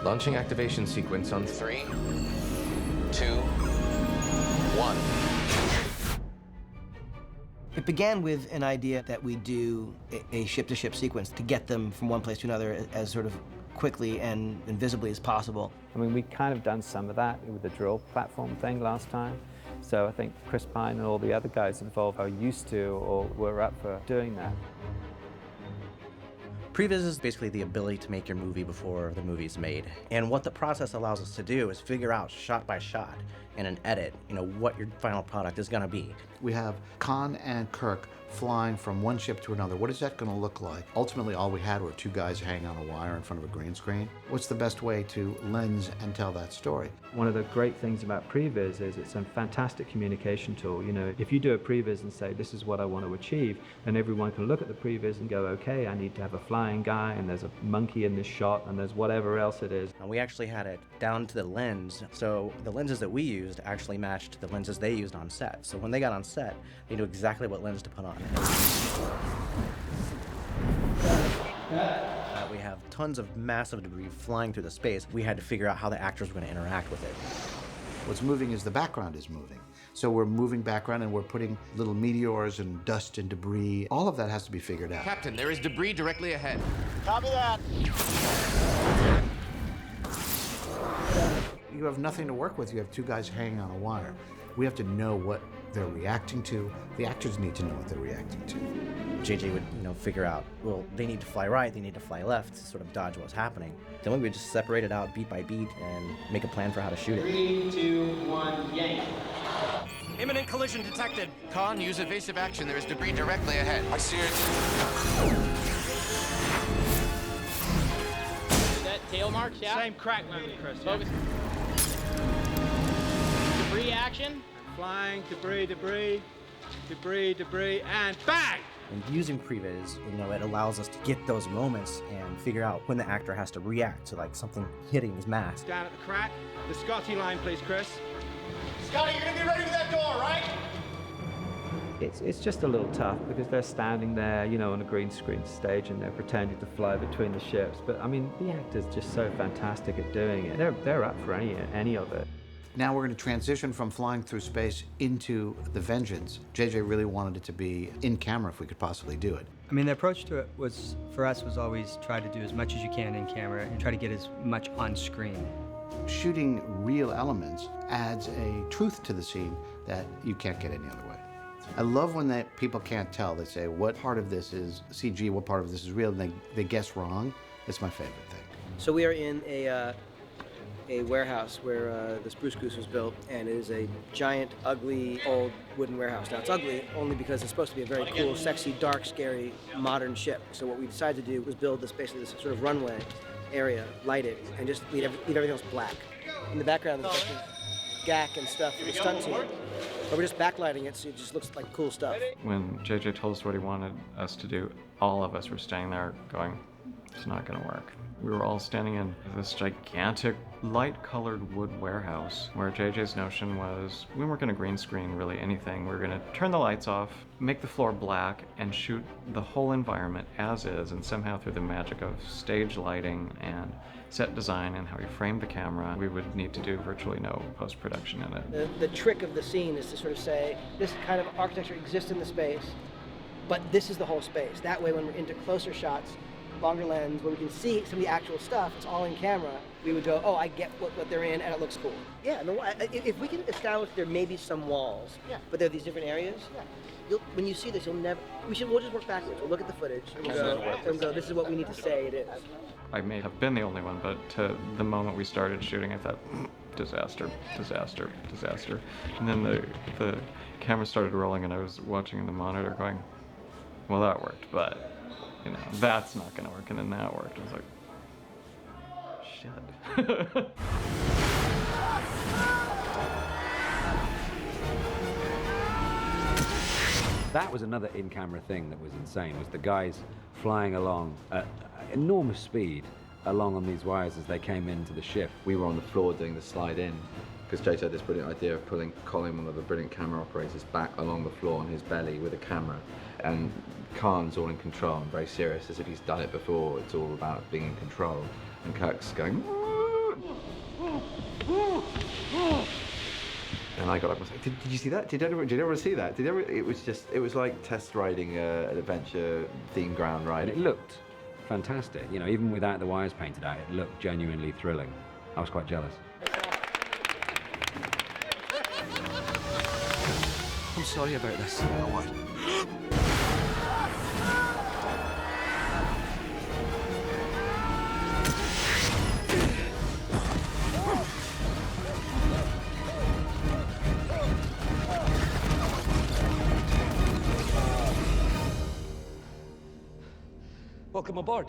Launching activation sequence on 3, 2, 1. It began with an idea that we do a ship-to-ship sequence to get them from one place to another as sort of quickly and visibly as possible. I mean, we kind of done some of that with the drill platform thing last time. So I think Chris Pine and all the other guys involved are used to or were up for doing that. Previs is basically the ability to make your movie before the movie's made. And what the process allows us to do is figure out shot by shot in an edit, what your final product is gonna be. We have Khan and Kirk flying from one ship to another. What is that going to look like? Ultimately, all we had were two guys hanging on a wire in front of a green screen. What's the best way to lens and tell that story? One of the great things about Previs is it's a fantastic communication tool. If you do a Previs and say, this is what I want to achieve, then everyone can look at the Previs and go, okay, I need to have a flying guy, and there's a monkey in this shot, and there's whatever else it is. And we actually had it down to the lens, so the lenses that we used actually matched the lenses they used on set. So when they got on set, they knew exactly what lens to put on. We have tons of massive debris flying through the space. We had to figure out how the actors were going to interact with it. What's moving is the background is moving. So we're moving background and we're putting little meteors and dust and debris. All of that has to be figured out. Captain, there is debris directly ahead. Copy that. You have nothing to work with. You have two guys hanging on a wire. We have to know what they're reacting to. The actors need to know what they're reacting to. JJ would, figure out, well, they need to fly right, they need to fly left to sort of dodge what's happening. Then we would just separate it out beat by beat and make a plan for how to shoot it. 3, 2, 1, yank. Imminent collision detected. Khan, use evasive action. There is debris directly ahead. I see it. Is that tail marks, yeah? Same crack moment, Chris. Focus. Debris action. Flying, debris, and bang! And using Previs, it allows us to get those moments and figure out when the actor has to react to something hitting his mask. Down at the crack. The Scotty line, please, Chris. Scotty, you're gonna be ready for that door, right? It's just a little tough because they're standing there, on a green screen stage and they're pretending to fly between the ships. But I mean, the actor's just so fantastic at doing it. They're up for any of it. Now we're going to transition from flying through space into The Vengeance. JJ really wanted it to be in camera if we could possibly do it. I mean, the approach to it for us was always try to do as much as you can in camera and try to get as much on screen. Shooting real elements adds a truth to the scene that you can't get any other way. I love when people can't tell. They say, what part of this is CG, what part of this is real, and they guess wrong. It's my favorite thing. So we are in a warehouse where the Spruce Goose was built, and it is a giant, ugly, old wooden warehouse. Now, it's ugly only because it's supposed to be a very cool, sexy, dark, scary, modern ship. So what we decided to do was build this sort of runway area, light it, and just leave everything else black. In the background, there's gack and stuff for the stunt team. But we're just backlighting it so it just looks like cool stuff. When JJ told us what he wanted us to do, all of us were standing there going, it's not gonna work. We were all standing in this gigantic light-colored wood warehouse where JJ's notion was we weren't going to green screen really anything. We were going to turn the lights off, make the floor black, and shoot the whole environment as is, and somehow through the magic of stage lighting and set design and how you frame the camera, we would need to do virtually no post-production in it. The trick of the scene is to sort of say, this kind of architecture exists in the space, but this is the whole space. That way, when we're into closer shots, longer lens, where we can see some of the actual stuff, it's all in camera, we would go, oh, I get what they're in, and it looks cool. Yeah, no, if we can establish there may be some walls, but there are these different areas, when you see this, we'll just work backwards. We'll look at the footage and go, this is what we need to say it is. I may have been the only one, but to the moment we started shooting, I thought, disaster, disaster, disaster. And then the camera started rolling, and I was watching the monitor going, well, that worked, but that's not gonna work, and then that worked. I was like, shit. That was another in-camera thing that was insane, was the guys flying along at enormous speed along on these wires as they came into the ship. We were on the floor doing the slide in, because Jay had this brilliant idea of pulling Colin, one of the brilliant camera operators, back along the floor on his belly with a camera. And Khan's all in control and very serious, as if he's done it before. It's all about being in control. And Kirk's going, And I got up and was like, did you see that? Did everyone see that? It was like test riding an adventure themed ground ride. And it looked fantastic. You know, even without the wires painted out, it looked genuinely thrilling. I was quite jealous. I'm sorry about this. What? Welcome aboard.